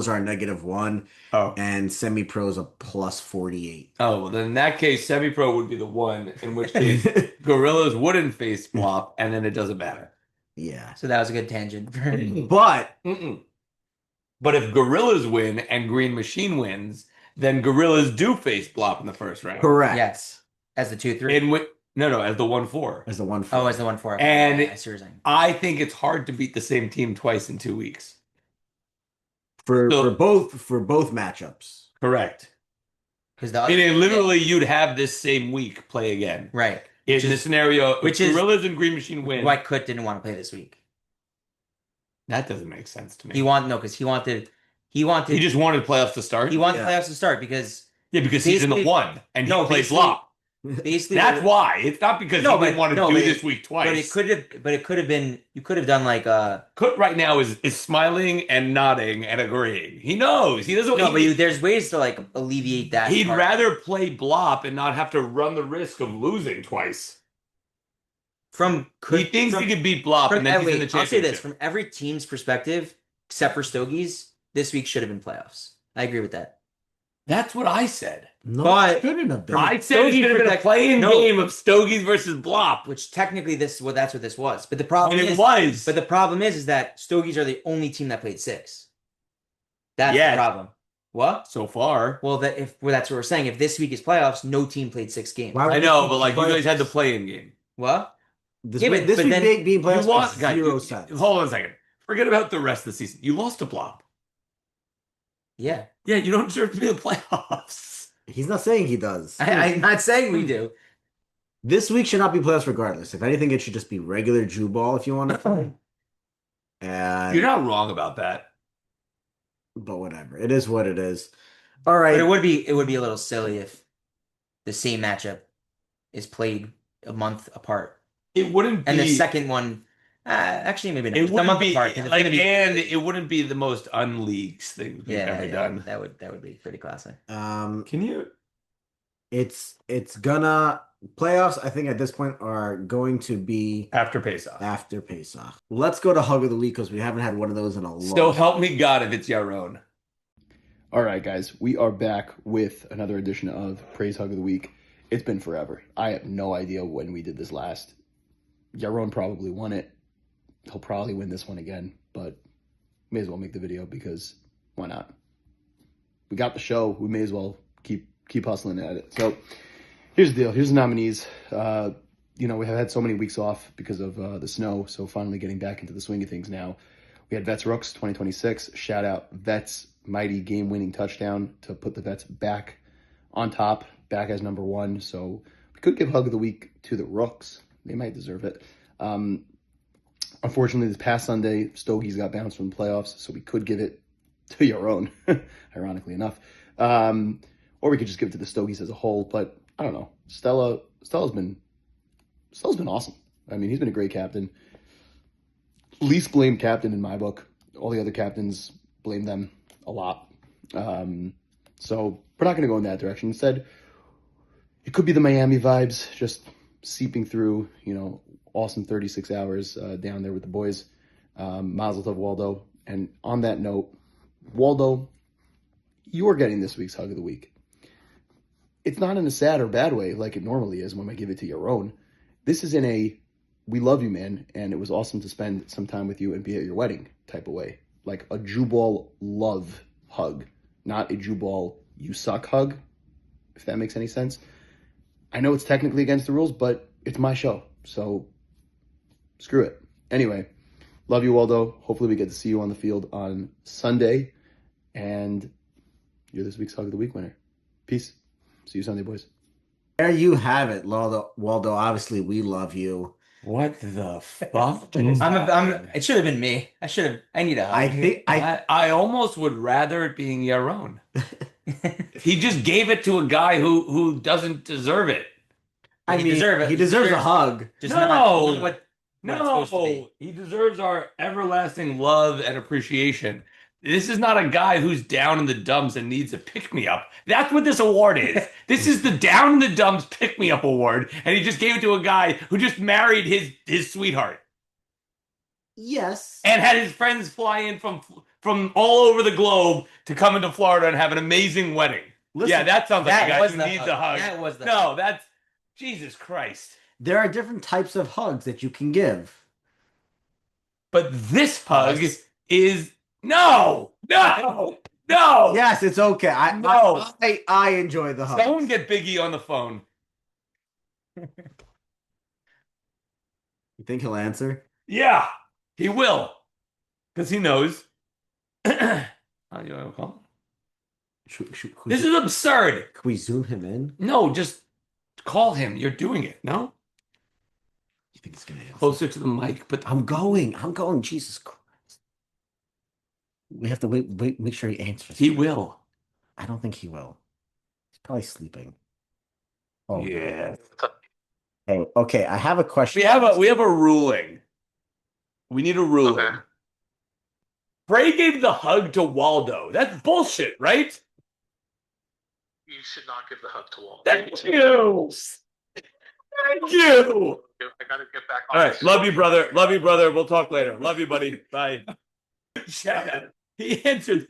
are a -1 Oh. and Semi-Pro's a +48. Oh, well, then in that case, semi pro would be the one, in which case Gorillas wouldn't face flop, and then it doesn't matter. Yeah. So that was a good tangent. But Mm-mm. But if Gorillas win and Green Machine wins, then Gorillas do face Blop in the first round. correct. Yes. As the 2-3. No, as the 1-4. As the one. Oh, as the 1-4. And- I see what you're saying. I think it's hard to beat the same team twice in 2 weeks. for So- for both matchups. Correct. Because the Meaning, literally, you'd have this same week play again. right. In Which the is- scenario, which if is- Gorillas and Green Machine win, Why Kut didn't want to play this week. that doesn't make sense to me. Because he wanted He just wanted playoffs to start. he wanted Yeah. playoffs to start because Yeah, because he's in the basically- 1 and he No, plays basically- Blop. basically That's why. It's not because No, he didn't but- want to no, do but this week twice. but it could have been you could have done like Kut right now is smiling and nodding and agreeing. He knows. He doesn't. no, but there's ways to like alleviate that. He'd part. rather play Blop and not have to run the risk of losing twice. from He thinks he could beat Blop and then he's in the I'll championship. say this from every team's perspective, except for Stogies, this week should have been playoffs. I agree with that. That's what I said. No, But- it shouldn't have been. I said it Stogie should have been a protect- playing No. game of Stogies versus Blop. Which technically that's what this was. But the problem And it is was. But the problem is that Stogies are the only team that played 6. That's Yes. the problem. What? So far. Well, that's what we're saying. If this week is playoffs, no team played 6 games. Why would I they know, keep but like you playoffs? guys had the play-in game. What? This Yeah, week, but- this but week then being You playoffs lost, makes guys. 0 sense. Hold on a second. Forget about the rest of the season. You lost to Blop. Yeah. Yeah, you don't deserve to be in the playoffs. He's not saying he does. I'm not saying we do. This week should not be playoffs regardless. If anything, it should just be regular Jew ball if you want to play. And You're not wrong about that. but whatever. It is what it is. All right. But it would be a little silly if the same matchup is played a month apart. It wouldn't be. And the second one actually maybe not. It It's a wouldn't month be apart, 'cause it's like, gonna be- and it wouldn't be the most unleagued thing we've yeah, ever yeah, done. that would be pretty classic. Can you? It's gonna playoffs. I think at this point are going to be After Pesach. after Pesach. Let's go to hug of the week because we haven't had one of those in a long. So help me God if it's Yaron. All right, guys, we are back with another edition of Praise Hug of the Week. It's been forever. I have no idea when we did this last. Yaron probably won it. He'll probably win this one again, but may as well make the video because why not? We got the show. We may as well keep hustling at it. So here's the deal. Here's the nominees. We have had so many weeks off because of the snow, so finally getting back into the swing of things now. We had Vets Rooks 2026. Shout out Vets mighty game-winning touchdown to put the Vets back on top, back as number one. So we could give Hug of the Week to the Rooks. They might deserve it. Unfortunately, this past Sunday, Stogies got bounced from the playoffs, so we could give it to your own, ironically enough. Or we could just give it to the Stogies as a whole. But I don't know. Stella's been awesome. I mean, he's been a great captain. Least blamed captain in my book. All the other captains blame them a lot. So we're not going to go in that direction. Instead, it could be the Miami vibes just seeping through, awesome 36 hours down there with the boys. Mazel tov, Waldo. And on that note, Waldo, you're getting this week's Hug of the Week. It's not in a sad or bad way like it normally is when I give it to your own. This is in a, we love you, man, and it was awesome to spend some time with you and be at your wedding type of way. Like a Jubal love hug, not a Jubal you suck hug, if that makes any sense. I know it's technically against the rules, but it's my show, so screw it. Anyway, love you, Waldo. Hopefully we get to see you on the field on Sunday, and you're this week's Hug of the Week winner. Peace. See you Sunday, boys. There you have it, Waldo. Obviously, we love you. What the fuck? It should have been me. I need a hug. I almost would rather it being Yaron. He just gave it to a guy who doesn't deserve it. I mean, he deserves a hug. Just No. not what it's supposed to be. He deserves our everlasting love and appreciation. This is not a guy who's down in the dumps and needs a pick-me-up. That's what this award is. This is the down in the dumps pick-me-up award, and he just gave it to a guy who just married his sweetheart. Yes. And had his friends fly in from all over the globe to come into Florida and have an amazing wedding. Listen, yeah, that sounds like a guy who the needs hug. a hug. That was the No, hug. that's Jesus Christ. There are different types of hugs that you can give. But this hug is no. Yes, it's okay. I enjoy the hug. Someone get Biggie on the phone. You think he'll answer? Yeah, he will, because he knows. You want to call him? This is absurd. Can we zoom him in? No, just call him. You're doing it. No, You think he's gonna answer? closer to the mic. But I'm going. Jesus Christ. We have to wait, make sure he answers. he will. I don't think he will. He's probably sleeping. Oh Yeah. Hey, okay. I have a question. We have a ruling. We need a ruling. Okay. Bray gave the hug to Waldo. That's bullshit, right? You should not give the hug to Walt. Thank you. Thank you. I gotta get back All on right. this. Love you, brother. Love you, brother. We'll talk later. Love you, buddy. Bye. Shout out. He answered.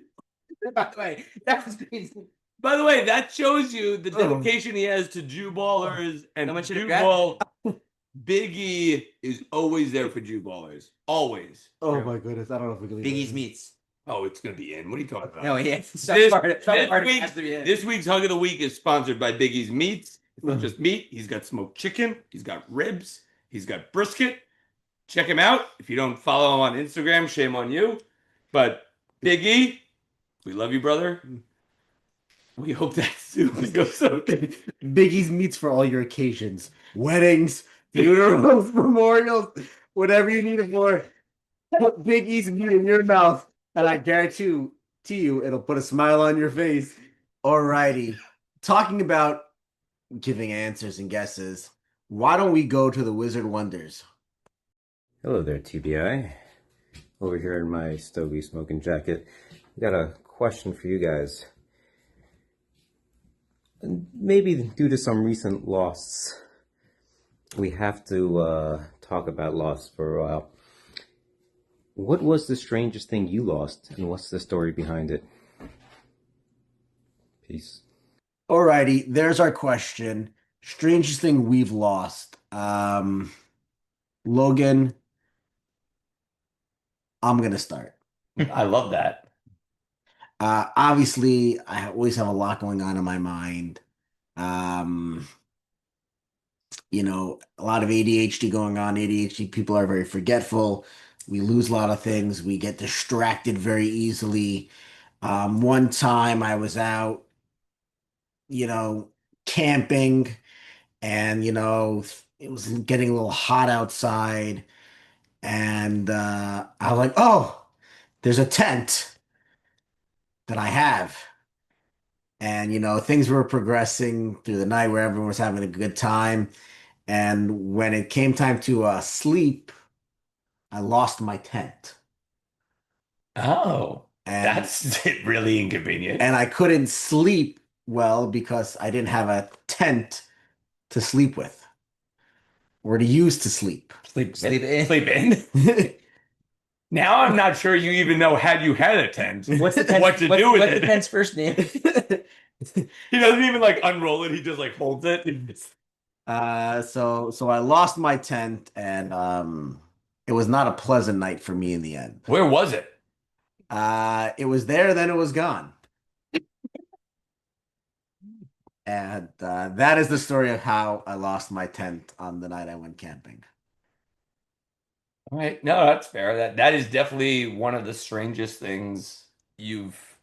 By the way, that was crazy. By the way, that shows you the dedication he has to Jew ballers and No one should have Jew ball. Biggie is always there for Jew ballers. Always. Oh my goodness! I don't know if we can leave Biggie's that. meats. Oh, it's gonna be in. What are you talking about? No, yeah. This week's Hug of the Week is sponsored by Biggie's Meats. It's not just meat. He's got smoked chicken. He's got ribs. He's got brisket. Check him out. If you don't follow him on Instagram, shame on you. But Biggie, we love you, brother. We hope that soon goes okay. Biggie's meats for all your occasions, weddings, funerals, memorials, whatever you need it for. Put Biggie's meat in your mouth, and I guarantee you, it'll put a smile on your face. Alrighty, talking about giving answers and guesses. Why don't we go to the Wizard Wonders? Hello there, TBI. Over here in my Stogie smoking jacket, got a question for you guys. maybe due to some recent loss, we have to talk about loss for a while. What was the strangest thing you lost, and what's the story behind it? Peace. Alrighty, there's our question. Strangest thing we've lost. Logan, I'm gonna start. I love that. Obviously, I always have a lot going on in my mind. Um, a lot of ADHD going on. ADHD people are very forgetful. We lose a lot of things. We get distracted very easily. One time I was out, you know, camping, and it was getting a little hot outside, and I was like, "Oh, there's a tent that I have." And things were progressing through the night where everyone was having a good time. And when it came time to sleep, I lost my tent. Oh, And that's really inconvenient. and I couldn't sleep well because I didn't have a tent to sleep with or to use to sleep. Sleep in. Sleep in. Now I'm not sure you even know had you had a tent. What's the tent? What to do with what's it? the tent's first name? He doesn't even like unroll it. He just like holds it. So I lost my tent, and it was not a pleasant night for me in the end. Where was it? It was there, then it was gone. And that is the story of how I lost my tent on the night I went camping. All right. No, that's fair. That is definitely one of the strangest things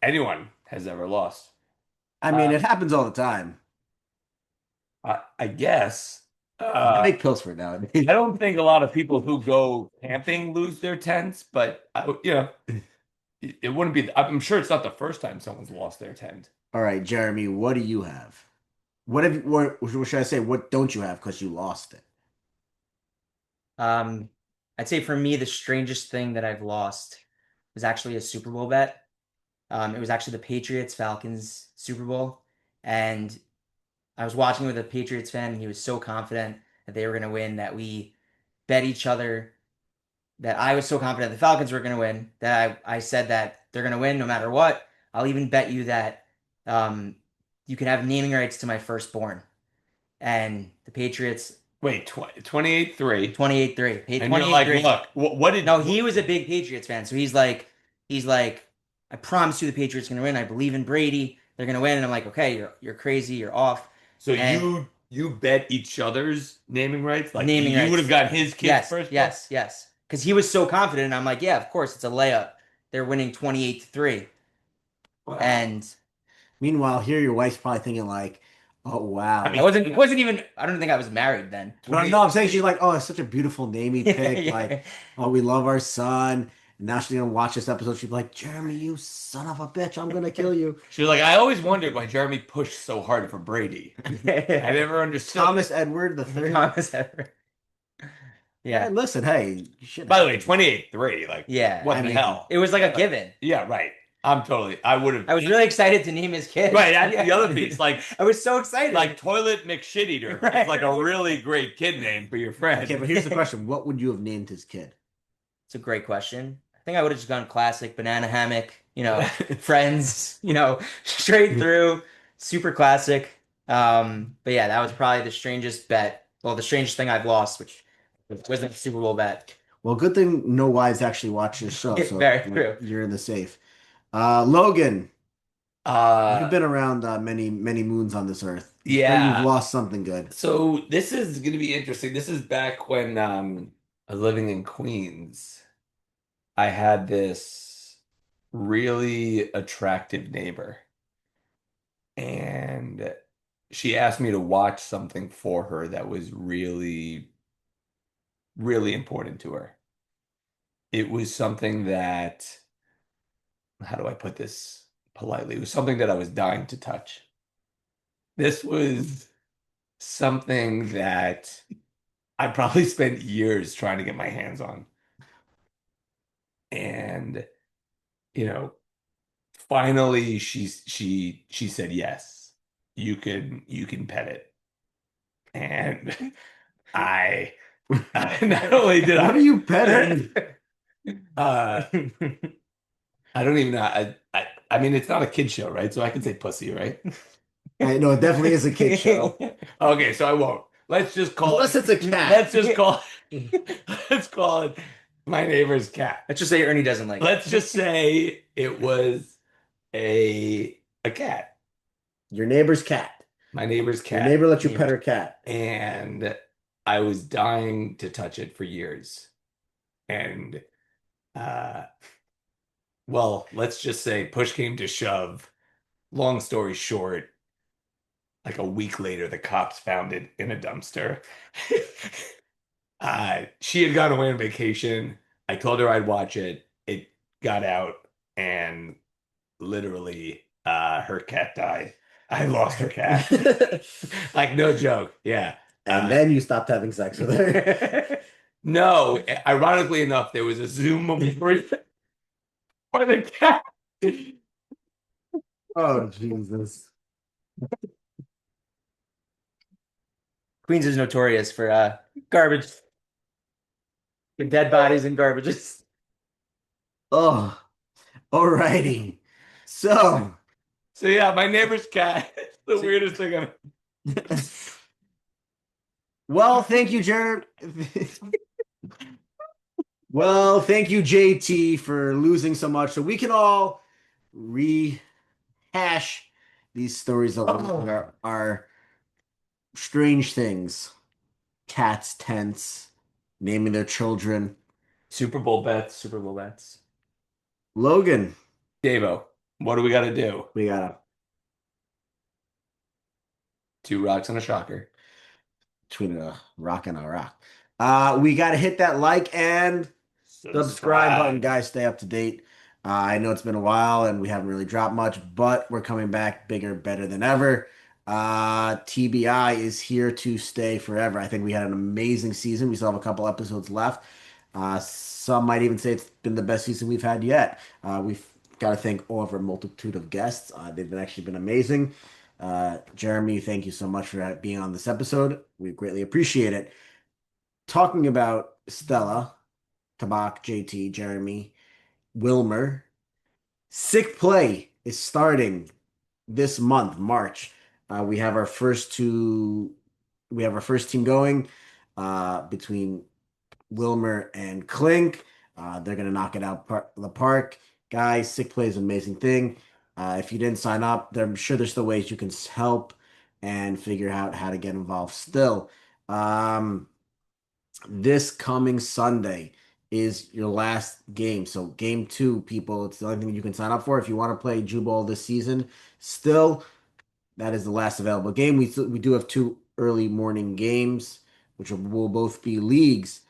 anyone has ever lost. I mean, it happens all the time. I guess. I make pills for it now. I don't think a lot of people who go camping lose their tents, but it wouldn't be. I'm sure it's not the first time someone's lost their tent. All right, Jeremy, what do you have? What should I say? What don't you have because you lost it? I'd say for me, the strangest thing that I've lost was actually a Super Bowl bet. It was actually the Patriots Falcons Super Bowl, and I was watching with a Patriots fan, and he was so confident that they were going to win that we bet each other that I was so confident the Falcons were going to win that I said that they're going to win no matter what. I'll even bet you that um, you can have naming rights to my firstborn. And the Patriots Wait, 28-3. 28-3. And you're like, look, what did No, he was a big Patriots fan, so he's like, I promise you the Patriots are gonna win. I believe in Brady. They're gonna win. And I'm like, okay, you're crazy, you're off. So And you bet each other's naming rights? Like naming you rights. would have got his kids Yes, first? yes. Because he was so confident, and I'm like, yeah, of course, it's a layup. They're winning 28-3. Wow. And Meanwhile, here your wife's probably thinking like, "Oh wow." I mean, I wasn't even. I don't think I was married then. No, I'm saying she's like, "Oh, it's such a beautiful name he picked." Yeah. Like, "Oh, we love our son." And now she's gonna watch this episode. She'll be like, "Jeremy, you son of a bitch! I'm gonna kill you." She was like, I always wondered why Jeremy pushed so hard for Brady. I never understood. Thomas Edward the third. Thomas Edward. Yeah. Hey, listen, hey, you should. By the way, 28-3. Like, Yeah. what I the mean, hell? It was like a given. Yeah, right. I would have. I was really excited to name his kid. Right, that's the other piece. Like, I was so excited. like Toilet McShit Eater. Right. It's like a really great kid name for your friend. Okay, but here's the question: what would you have named his kid? It's a great question. I think I would have just gone classic banana hammock, friends, straight through, super classic. But yeah, that was probably the strangest bet. Well, the strangest thing I've lost, which wasn't a Super Bowl bet. Well, good thing no wives actually watch this show, so Very true. you're in the safe. Logan, you've Uh, been around many moons on this earth. I'm sure Yeah. you've lost something good. so this is going to be interesting. This is back when I was living in Queens. I had this really attractive neighbor, and she asked me to watch something for her that was really, really important to her. It was something that, how do I put this politely? It was something that I was dying to touch. This was something that I probably spent years trying to get my hands on. And, you know, finally she said yes. you can pet it. And I not only did What I are you petting? I don't even know. I mean, it's not a kid show, right? So I can say pussy, right? I know it definitely is a kid show. Okay, so I won't. Let's just call Unless it. it's a cat. Let's call it my neighbor's cat. Let's just say Ernie doesn't like it. Let's just say it was a cat. Your neighbor's cat. My neighbor's Your cat. neighbor let you pet her cat. And I was dying to touch it for years. And well, let's just say push came to shove. Long story short, like a week later, the cops found it in a dumpster. She had gone away on vacation. I told her I'd watch it. It got out, and literally, her cat died. I lost her cat. Like, no joke. Yeah. And then you stopped having sex with her. No, ironically enough, there was a Zoom memorial for the cat. Oh, Jesus. Queens is notorious for garbage. For dead bodies and garbages. Oh, alrighty. So Yeah, my neighbor's cat. It's the weirdest thing I've. well, thank you, Jared. Well, thank you, JT, for losing so much. So we can all rehash these stories of our strange things. Cats, tents, naming their children. Super Bowl bets. Logan, Davo, what do we got to do? we got 2 rocks and a shocker. between a rock and a rock. We got to hit that like and subscribe button, guys. Stay up to date. I know it's been a while and we haven't really dropped much, but we're coming back bigger, better than ever. TBI is here to stay forever. I think we had an amazing season. We still have a couple episodes left. Some might even say it's been the best season we've had yet. We've got to thank all of our multitude of guests. They've actually been amazing. Jeremy, thank you so much for being on this episode. We greatly appreciate it. Talking about Stella, Tabak, JT, Jeremy, Wilmer, Sick Play is starting this month, March. We have our first team going between Wilmer and Clink. They're gonna knock it out the park. Guys, Sick Play is an amazing thing. If you didn't sign up, I'm sure there's still ways you can help and figure out how to get involved still. This coming Sunday is your last game. So game 2, people, it's the only thing you can sign up for if you want to play Jew Ball this season. Still, that is the last available game. We do have 2 early morning games, which will both be leagues.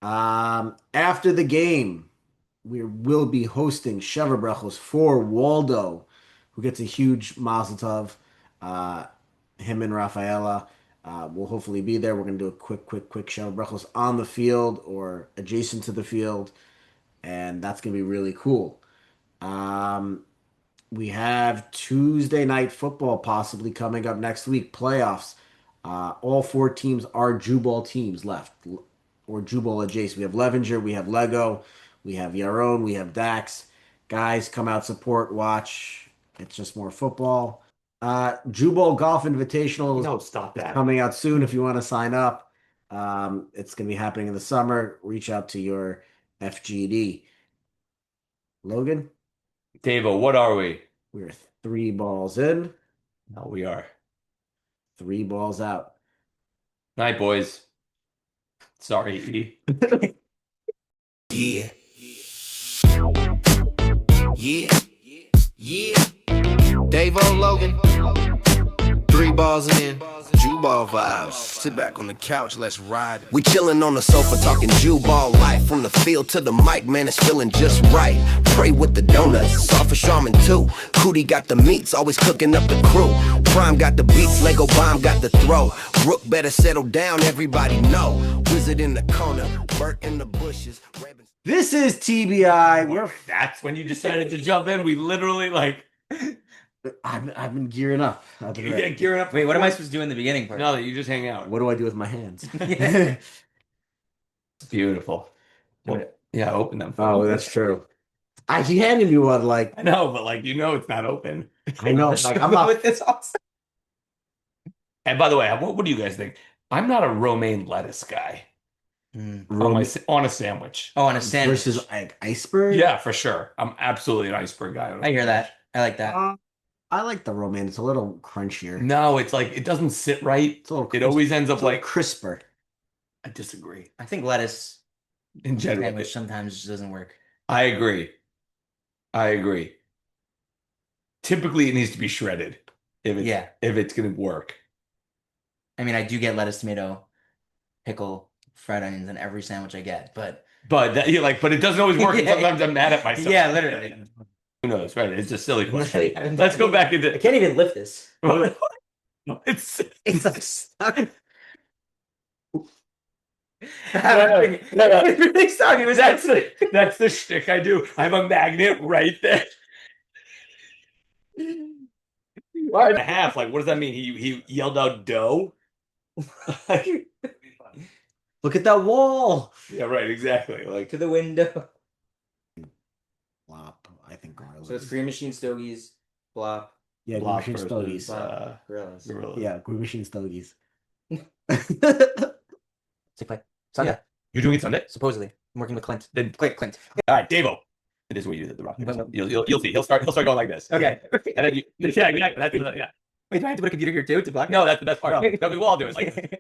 After the game, we will be hosting Sheva Brachos for Waldo, who gets a huge mazel tov. Him and Rafaela will hopefully be there. We're going to do a quick Sheva Brachos on the field or adjacent to the field, and that's going to be really cool. We have Tuesday night football possibly coming up next week, playoffs. All 4 teams are Jubal teams left, or Jubal adjacent. We have Levenger, we have Lego, we have Yaron, we have Dax. Guys, come out, support, watch. It's just more football. Jubal Golf Invitational No, stop is that. coming out soon if you want to sign up. It's going to be happening in the summer. Reach out to your FGD. Logan? Davo, what are we? We're 3 balls in, No, we are. 3 balls out. Night, boys. Sorry, E. Yeah. Yeah. Yeah. Davo Logan. 3 balls in. Jew ball vibes. Sit back on the couch, let's ride. We chillin' on the sofa talking Jew ball life. From the field to the mic, man, it's feeling just right. Pray with the donuts, soft for Charmin too. Cootie got the meats, always cooking up the crew. Prime got the beats, Lego Bomb got the throw. Brooke better settle down, everybody know. Wizard in the corner, Bert in the bushes. This is TBI. We're That's when you decided to jump in. We literally I've been gearing up. I've been ready. Gearing up. Wait, what am I supposed to do in the beginning part? No, you just hang out. What do I do with my hands? Yeah. Beautiful. Well, yeah, open them. Oh, that's true. He handed me one. Like I know, but like it's not open. I know. Like I'm not. with this also. And by the way, what do you guys think? I'm not a romaine lettuce guy on a sandwich. Oh, on a sandwich. Versus like iceberg. Yeah, for sure. I'm absolutely an iceberg guy. I hear that. I like that. I like the romaine. It's a little crunchier. No, it's like it doesn't sit right. It's a little It always ends up like crisper. I disagree. I think lettuce In general, sandwich sometimes just doesn't work. I agree. Typically, it needs to be shredded if it's going to work. I mean, I do get lettuce, tomato, pickle, fried onions in every sandwich I get, but but it doesn't always work. And sometimes I'm mad at myself. Yeah, literally. Who knows? Right? It's a silly question. Let's go back into. I can't even lift this. It's like stuck. It's really stuck. That's the shtick I do. I have a magnet right there. Why and a half? Like, what does that mean? He yelled out dough. Look at that wall. Yeah, right. Exactly. Like To the window. Flop. I think gorillas. So it's Green Machine Stogies, Blop, Yeah, Green Blop Machine versus, Stogies. Gorillas. Gorillas. Yeah, Green Machine Stogies. Sick play. Sunday. Yeah. You're doing it Sunday? Supposedly. I'm working with Clint. Then Clint. all right, Davo. It is what you did the rock. You'll see. He'll start going like this. Okay. And then yeah, exactly. Yeah. Wait, do I have to put a computer here too to block? No, that's the best part. No, we will all do it. Like,